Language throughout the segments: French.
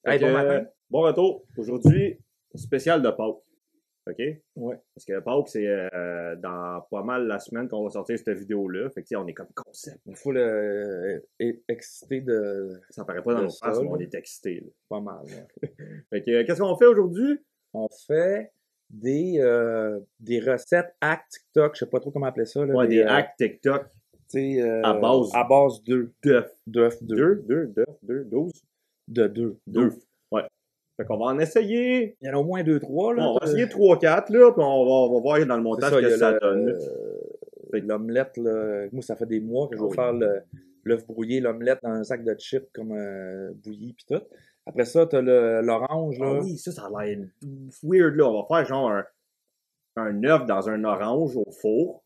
Hey, bon matin. Bon retour. Aujourd'hui, spécial de Pâques. OK? Ouais. Parce que Pâques, c'est dans pas mal la semaine qu'on va sortir cette vidéo-là. Fait que, tu sais, on est comme concept. Il faut excité de Ça paraît pas dans de nos ça, faces, mais on là. est excité. Là. Pas mal. Ouais. Fait que, qu'est-ce qu'on fait aujourd'hui? On fait des recettes hack TikTok, je sais pas trop comment appeler ça. Là, Ouais, des hacks TikTok à base à base d'œufs. d'œufs. D'œufs. 12? De deux. Deux. Ouais. Fait qu'on va en essayer. Il y en a au moins 2-3, là. Bon, on va essayer 3-4, là, puis on va voir dans le C'est montage ça, il y que a ça donne. l'omelette, là. Moi, ça fait des mois que je vais faire l'œuf brouillé, l'omelette dans un sac de chips comme bouilli pis tout. Après ça, t'as l'orange, là. Ah oui, ça a l'air weird, là. On va faire genre un œuf dans un orange au four.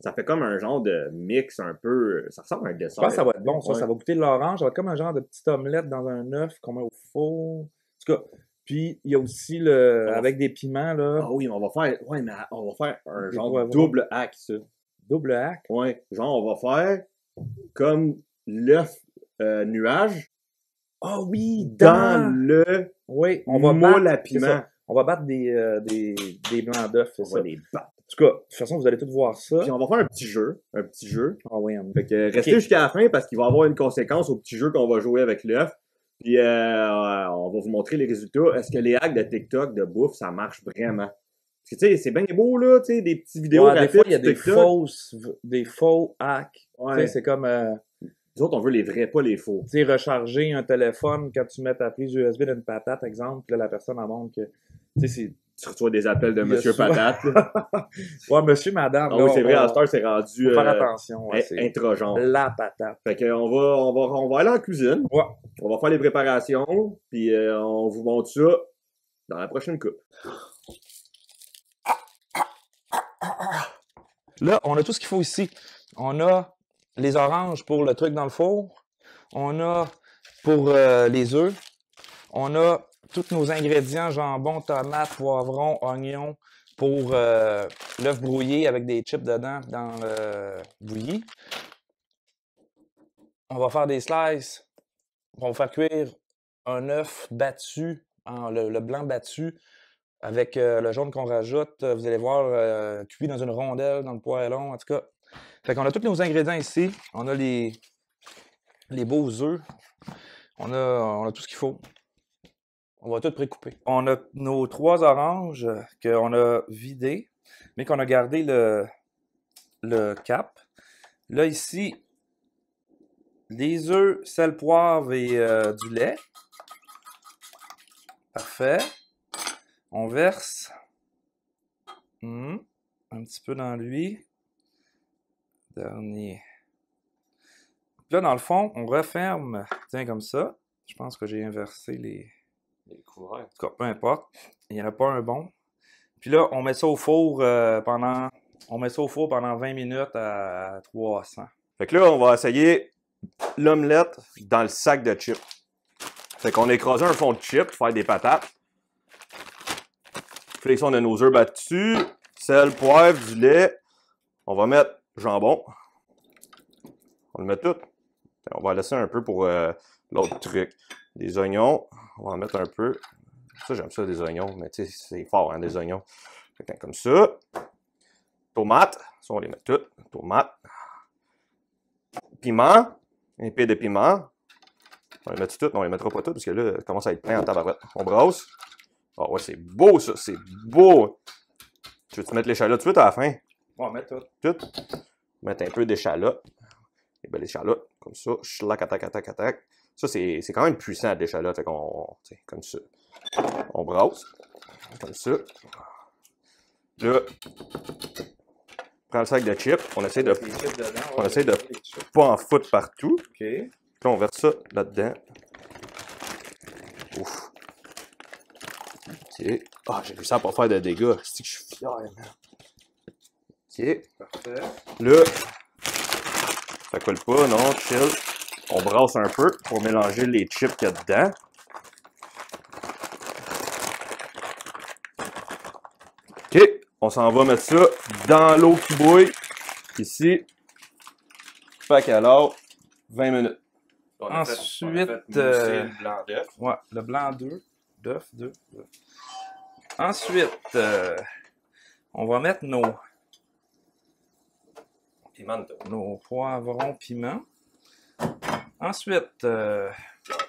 Ça fait comme un genre de mix un peu. Ça ressemble à un Je dessert. pense que ça va être bon, ça. Ouais. Ça va goûter l'orange. Ça va être comme un genre de petite omelette dans un œuf qu'on met au four. En tout cas, puis il y a aussi avec des piments, là. Ah oui, mais on va faire. Ouais, mais on va faire un Des genre poivrons. double hack, ça. Double hack. Ouais. Genre, on va faire comme l'œuf nuage Ah oui, dans le Oui, on va moule battre. à C'est piment. ça. On va battre des blancs d'œufs, c'est On ça. va les battre. En tout cas, de toute façon, vous allez tous voir ça. Puis on va faire un petit jeu. Un petit jeu. Ah oui, Fait que restez Ok. jusqu'à la fin parce qu'il va y avoir une conséquence au petit jeu qu'on va jouer avec l'œuf. Puis on va vous montrer les résultats. Est-ce que les hacks de TikTok de bouffe, ça marche vraiment? Parce que tu sais, c'est bien beau là, tu sais, des petites vidéos Ouais, des rapides fois, il y a sur des faux hacks. Tu sais, Ouais. c'est comme, Nous autres, on veut les vrais, pas les faux. tu sais, recharger un téléphone quand tu mets ta prise USB d'une patate, exemple, puis là, la personne en montre que, tu sais, Tu reçois des appels de Il y a Monsieur souvent- Patate. Là. ouais, monsieur, madame, Ah là, oui, c'est vrai, à on cette heure, c'est rendu faut faire attention, ouais, c'est intra-genre. la patate. Fait que on va aller en cuisine. Ouais. On va faire les préparations. Puis on vous montre ça dans la prochaine coupe. Là, on a tout ce qu'il faut ici. On a les oranges pour le truc dans le four. On a pour les œufs. On a tous nos ingrédients, jambon, tomates, poivrons, oignons pour l'œuf brouillé avec des chips dedans dans le bouilli. On va faire des slices. On va faire cuire un œuf battu, le blanc battu, avec le jaune qu'on rajoute. Vous allez voir, cuit dans une rondelle, dans le poêlon, en tout cas. Fait qu'on a tous nos ingrédients ici. On a les beaux œufs. On a tout ce qu'il faut. On va tout précouper. On a nos 3 oranges qu'on a vidées, mais qu'on a gardé le cap. Là, ici, les œufs, sel, poivre et du lait. Parfait. On verse un petit peu dans lui. Dernier. Là, dans le fond, on referme. Tiens, comme ça. Je pense que j'ai inversé les couverts. En tout cas, peu importe. Il n'y en a pas un bon. Puis là, on met ça au four pendant 20 minutes à 300. Fait que là, on va essayer l'omelette dans le sac de chips. Fait qu'on a écrasé un fond de chips pour faire des patates. Flexion de nos œufs battus, sel, poivre, du lait. On va mettre jambon. On le met tout. On va laisser un peu pour l'autre truc. Des oignons. On va en mettre un peu. Ça, j'aime ça, des oignons. Mais tu sais, c'est fort, hein, des oignons. Fait que comme ça. Tomates. Ça, on les met toutes. Tomates. Piment. Un peu de piment. On les met toutes. Non, on les mettra pas toutes parce que là, ça commence à être plein en tabarouette. On brosse. Oh ouais, c'est beau ça. C'est beau. Tu veux-tu mettre l'échalote tout de suite à la fin? On va mettre tout. Tout. Mettre un peu d'échalote. Et bien, l'échalote, comme ça. Schlac, attaque, attaque, attaque. Ça, c'est quand même puissant, l'échalote. Fait qu'on, comme ça. On brasse. Comme ça. Là, prends le sac de chips. On essaie de pas en foutre partout. OK. Puis là, on verse ça là-dedans. Ouf. OK. Ah, j'ai réussi à pas faire de dégâts. C'est que je suis fier, man. OK. Parfait. Là, ça colle pas, non, chill. On brasse un peu pour mélanger les chips qu'il y a dedans. OK, on s'en va mettre ça dans l'eau qui bouille. Ici. Fait qu'alors, 20 minutes. On a Ensuite, fait mousser le blanc d'œuf. Ouais, le blanc d'œuf. Ensuite, on va mettre Pimento. nos poivrons piments. Ensuite, Blanc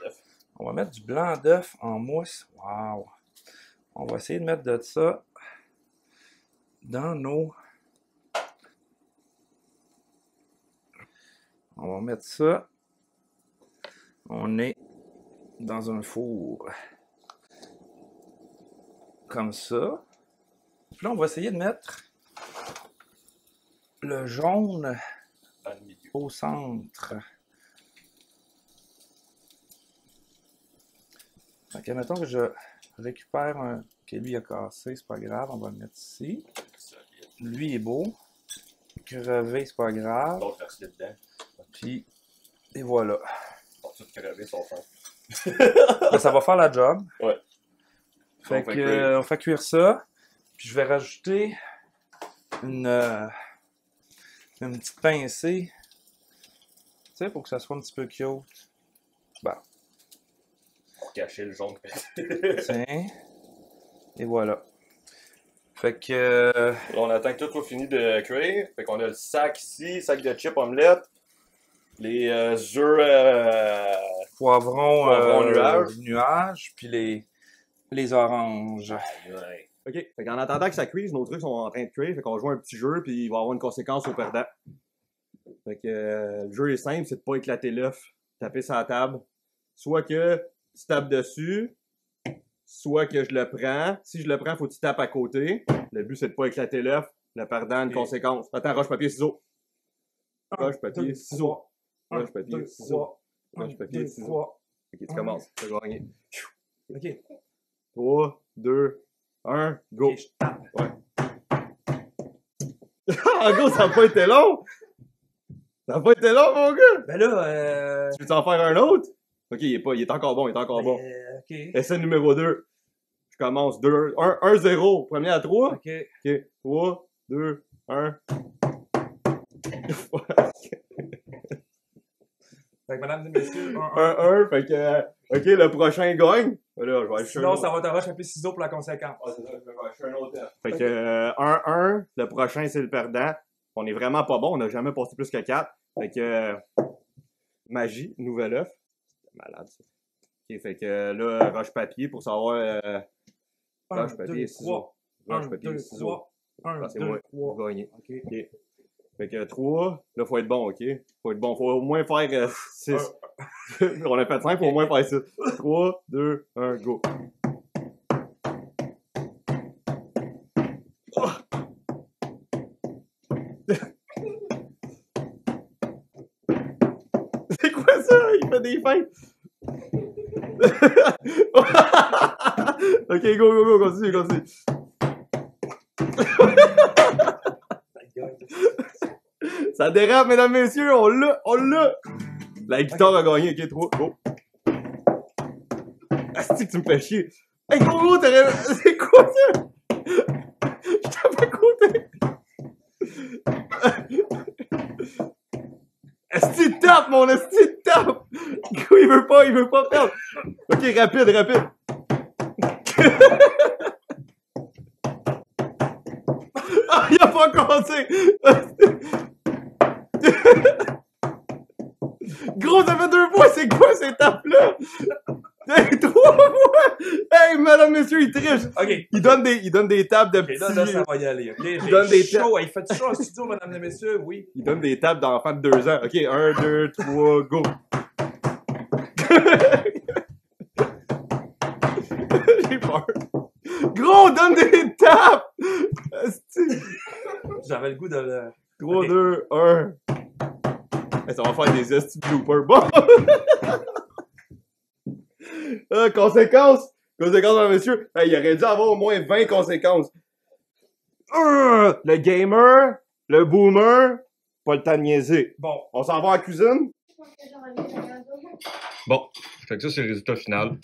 d'œuf. on va mettre du blanc d'œuf en mousse. Wow! On va essayer de mettre de ça dans nos... On va mettre ça. On est dans un four. Comme ça. Puis là, on va essayer de mettre le jaune Dans le milieu. au centre. Ok, mettons que je récupère un... Ok, lui il a cassé, c'est pas grave, on va le mettre ici. Lui est beau. Crevé, c'est pas grave. L'autre reste dedans. Puis, et voilà. Pour tout crever son fond. Là, ça va faire la job. Ouais. Fait On fait que, cuire. on fait cuire ça. Puis je vais rajouter une petite pincée. Tu sais, pour que ça soit un petit peu cute. Bon, Pour cacher le jaune. tiens. Et voilà. Fait que... Là, on attend que tout soit fini de cuire. Fait qu'on a le sac ici, sac de chips omelette. Les œufs poivrons nuages. nuages, puis les oranges. Ouais. OK. Fait qu'en attendant que ça cuise, nos trucs sont en train de cuire. Fait qu'on joue un petit jeu, puis il va y avoir une conséquence au perdant. Fait que le jeu est simple, c'est de pas éclater l'œuf, taper sur la table. Soit que tu tapes dessus, soit que je le prends. Si je le prends, faut que tu tapes à côté. Le but, c'est de pas éclater l'œuf. Le perdant, une conséquence. Attends, roche, papier, ciseaux. Roche, papier, ciseaux. Roche, papier, ciseaux. Roche, papier, ciseaux. OK, tu commences. Tu vas gagner. OK. 3, 2, 1, go. Et je tape. Ouais. En gros, ça n'a pas été long. Ça n'a pas été long, mon gars. Ben là, Tu veux en faire un autre? OK, il est encore bon, il est encore bon. OK. Essai numéro 2. Je commence 2, 1, 0. Premier à 3. OK. OK, 3, 2, 1. Fait que madame et messieurs, 1, fait que, OK, le prochain gagne. Là, je vais acheter un sinon autre. ça va te roche papier ciseaux pour la conséquence. Ah, c'est ça, je vais acheter un autre. Fait que, 1, le prochain, c'est le perdant. On est vraiment pas bon, on n'a jamais passé plus que 4. Fait que, magie, nouvel œuf. C'est malade, ça. OK, fait que là, roche-papier pour savoir, roche, papier, ciseaux. Roche, papier, ciseaux. 1, C'est 2, moi, 3. j'ai gagné. OK. Fait que 3, là, faut être bon, OK? Faut être bon, faut au moins faire 6. On a fait 5, faut au moins faire 6. 3, 2, 1, go. Oh! C'est quoi ça? Il fait des feintes. Ok, go, continue. Ça dérape, mesdames, messieurs, on l'a! La guitare a gagné, ok, 3, go. Asti que tu me fais chier. Hey, go, t'aurais... C'est quoi ça? Je tape à côté. Asti tape, mon asti tape! Go, il veut pas perdre. Ok, rapide. Ah, il a pas cassé! Gros, ça fait 2 fois, c'est quoi cette étape-là? Hey, 3 fois! Hey, madame, monsieur, il triche! OK. Il donne des tables de OK, petits... là, ça va y aller. OK, Il donne des chaud. Il fait chaud en studio, mesdames et messieurs? Oui. Il donne des tables d'enfants de 2 ans. OK, 1, 2, 3, go! J'ai peur. Gros, donne des tapes! Asti. J'avais le goût de le... 3, Ok. 2, 1. Hey, ça va faire des esti bloopers. Bon! Conséquences, monsieur. Hey, il aurait dû avoir au moins 20 conséquences. Le gamer, le boomer, pas le temps de niaiser. Bon. On s'en va en cuisine? Bon, fait que ça, c'est le résultat final.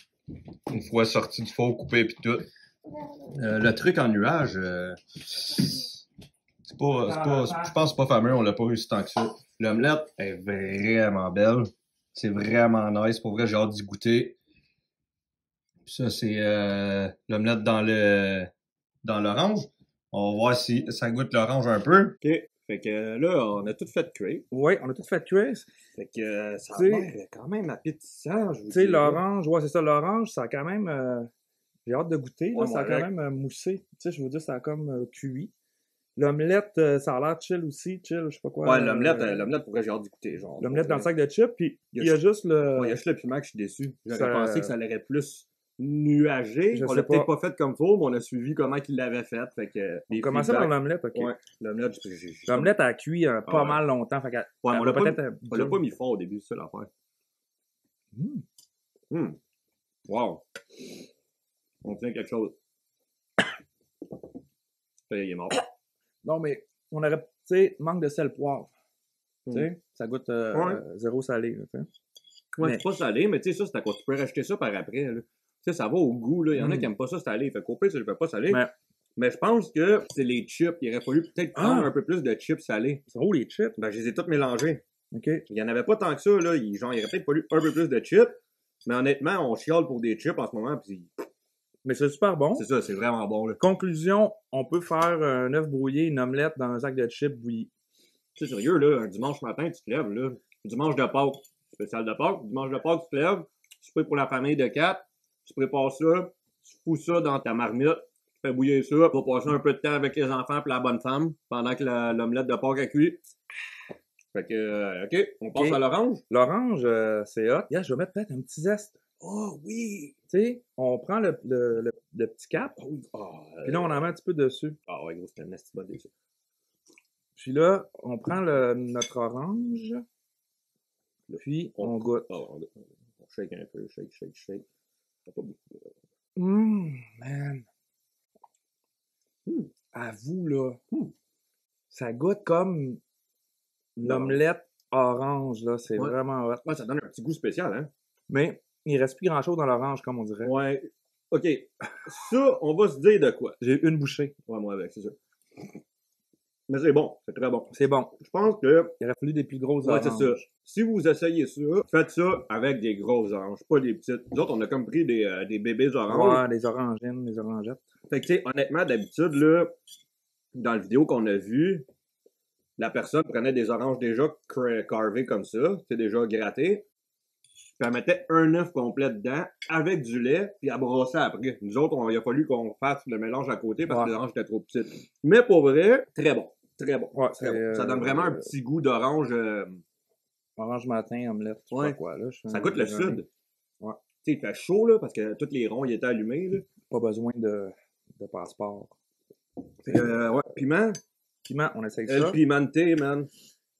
Une fois sorti du four, coupé et tout. Le truc en nuage, je pense que c'est pas fameux, on l'a pas réussi tant que ça. L'omelette est vraiment belle. C'est vraiment nice. Pour vrai, j'ai hâte d'y goûter. Puis ça, c'est l'omelette dans l'orange. On va voir si ça goûte l'orange un peu. OK. Fait que là, on a tout fait cuire. Oui, on a tout fait cuire. Fait que ça a T'sais- l'air quand même appétissant, je vous Tu sais, dirais. l'orange, ouais, c'est ça, l'orange, ça a quand même. J'ai hâte de goûter, là, Ouais, ça a moi quand avec. même moussé. Tu sais, je veux dire, ça a comme cuit. L'omelette, ça a l'air chill aussi, chill, je sais pas quoi. Ouais, l'omelette, pour vrai, j'ai hâte d'y goûter. Genre, L'omelette dans le pour vrai. sac de chips, puis Il il y y a a juste le. Ouais, il y a juste le piment que je suis déçu. J'aurais Ça- pensé que ça l'aurait plus nuagé. Je On sais l'a peut-être pas. pas fait comme faut, mais on a suivi comment il l'avait fait. Fait que, On les commençait par feedbacks- l'omelette, ok. Ouais, l'omelette, L'omelette a cuit pas ouais. mal longtemps, fait qu'elle Ouais, mais elle on l'a va pas, peut-être. on l'a pas mis fort au début, c'est ça l'affaire. Wow. On tient quelque chose. Il est mort. Non, mais on aurait. Tu sais, manque de sel poivre. Tu sais, ça goûte Ouais. zéro salé, là, tu sais. Ouais, Mais- c'est pas salé, mais tu sais, ça, c'est à cause. Tu peux racheter ça par après. Là. Tu sais, ça va au goût. Là. Il y en a qui aiment pas ça salé. Fait qu'au pire, tu le fais pas salé. Mais je pense que c'est les chips. Il aurait fallu peut-être prendre un peu plus de chips salés. C'est où les chips? Ben, je les ai toutes mélangées. Ok. Il y en avait pas tant que ça. Là. Genre, il aurait peut-être fallu un peu plus de chips. Mais honnêtement, on chiale pour des chips en ce moment. Puis Mais c'est super bon. c'est ça, c'est vraiment bon. Là. Conclusion, on peut faire un œuf brouillé, une omelette dans un sac de chips bouilli. C'est sérieux, là, un dimanche matin, tu te lèves, là. Dimanche de Pâques, spécial de Pâques. Dimanche de Pâques, tu te lèves, tu pries pour la famille de 4, tu prépares ça, tu fous ça dans ta marmite, tu fais bouillir ça, tu vas passer un peu de temps avec les enfants et la bonne femme pendant que l'omelette de Pâques a cuit. Fait que, OK, on passe à l'orange. L'orange, c'est hot. Yeah, je vais mettre peut-être un petit zeste. Oh oui! Tu sais, on prend le petit cap, puis là, on en met un petit peu dessus. Ah ouais, gros, c'était un nasty bonne idée, ça. Puis là, on prend notre orange, puis on goûte. On shake un peu, shake. Pas beaucoup. Man. Avoue, là. Ça goûte comme l'omelette orange, là. C'est vraiment hot. Ouais, ça donne un petit goût spécial, hein? Mais il reste plus grand-chose dans l'orange, comme on dirait. Ouais. OK. Ça, on va se dire de quoi? J'ai une bouchée. Ouais, moi avec, c'est ça. Mais c'est bon, c'est très bon. C'est bon. Je pense que... Il aurait fallu des plus grosses Ouais, oranges. c'est ça. Si vous essayez ça, faites ça avec des grosses oranges, pas des petites. Nous autres, on a comme pris des bébés oranges. Ouais, des orangines, des orangettes. Fait que, tu sais, honnêtement, d'habitude, là, dans la vidéo qu'on a vue, la personne prenait des oranges déjà carvées comme ça, c'est déjà grattées, puis elle mettait un œuf complet dedans, avec du lait, puis elle brossait après. Nous autres, il a fallu qu'on fasse le mélange à côté parce que les oranges étaient trop petites. Mais pour vrai, très bon. Très bon. Ouais, Très bon. Ça donne vraiment un petit goût d'orange. Orange matin, omelette, je sais pas quoi, là. Ça goûte le sud. Ouais. Tu sais, il fait chaud, là, parce que tous les ronds, ils étaient allumés, là. Pas besoin de passeport. Ouais, piment. Piment, on essaye El ça. pimente, man.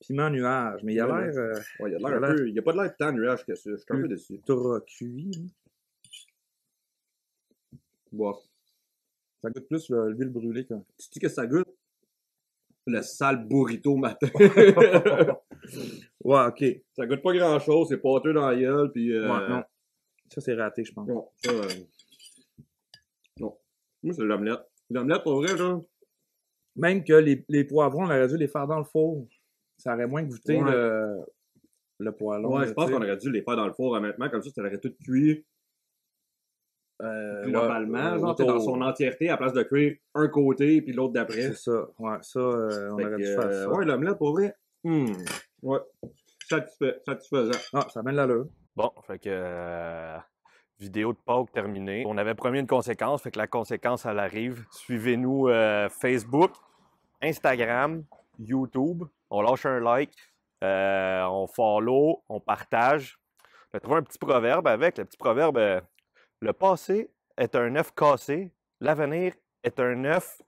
Piment nuage, mais il a Ouais, l'air Ouais, il a l'air un peu... Il a pas de l'air tant nuage que ça. Je suis un peu déçu. trop cuit. Bon. Ça goûte plus l'huile brûlée que. Tu dis que ça goûte? Le sale burrito matin. Ouais, ok. Ça goûte pas grand-chose, c'est pâteux dans la gueule, puis... Ouais, non. Ça, c'est raté, je pense. Non, ça... Non. Moi, c'est l'omelette. L'omelette, pour vrai, là... Même que les poivrons, on aurait dû les faire dans le four. Ça aurait moins goûté Ouais. le poêlon. Ouais, là, je pense tu sais. qu'on aurait dû les faire dans le four, honnêtement, comme ça aurait tout cuit globalement, genre, t'es dans son entièreté, à place de cuire un côté, puis l'autre d'après. C'est ça. Ouais, ça, on Fait aurait dû que, faire ça. ouais, l'omelette, pour vrai. Ouais. Satisfaisant. Ah, ça amène l'allure. Bon, fait que vidéo de Pâques terminée. On avait promis une conséquence, fait que la conséquence, elle arrive. Suivez-nous Facebook, Instagram, YouTube. On lâche un like, on follow, on partage. On a trouvé un petit proverbe avec. Le petit proverbe, le passé est un œuf cassé, l'avenir est un œuf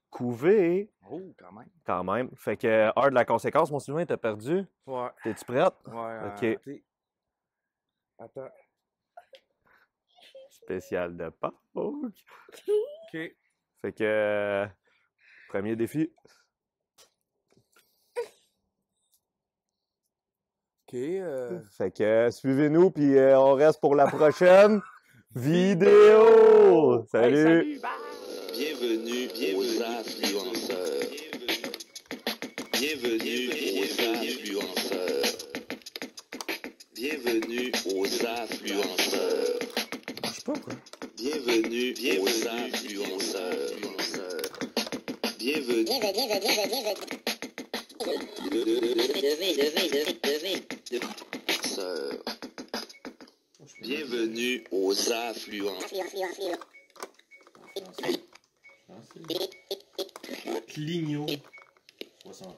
couvé. Oh, quand même. Quand même. Fait que, heure de la conséquence, mon Sylvain, t'as perdu. Ouais. T'es-tu prête? Ouais. Ok. Attends. Spécial de Pâques. OK. Fait que, premier défi. OK. Fait que, suivez-nous, puis on reste pour la prochaine vidéo. Salut! Bienvenue aux influenceurs. Bienvenue aux influenceurs. Bienvenue. Bienvenue aux influenceurs. Je sais pas quoi. Bienvenue aux influenceurs. Bienvenue. Bienvenue aux influenceurs. Clignot. 60.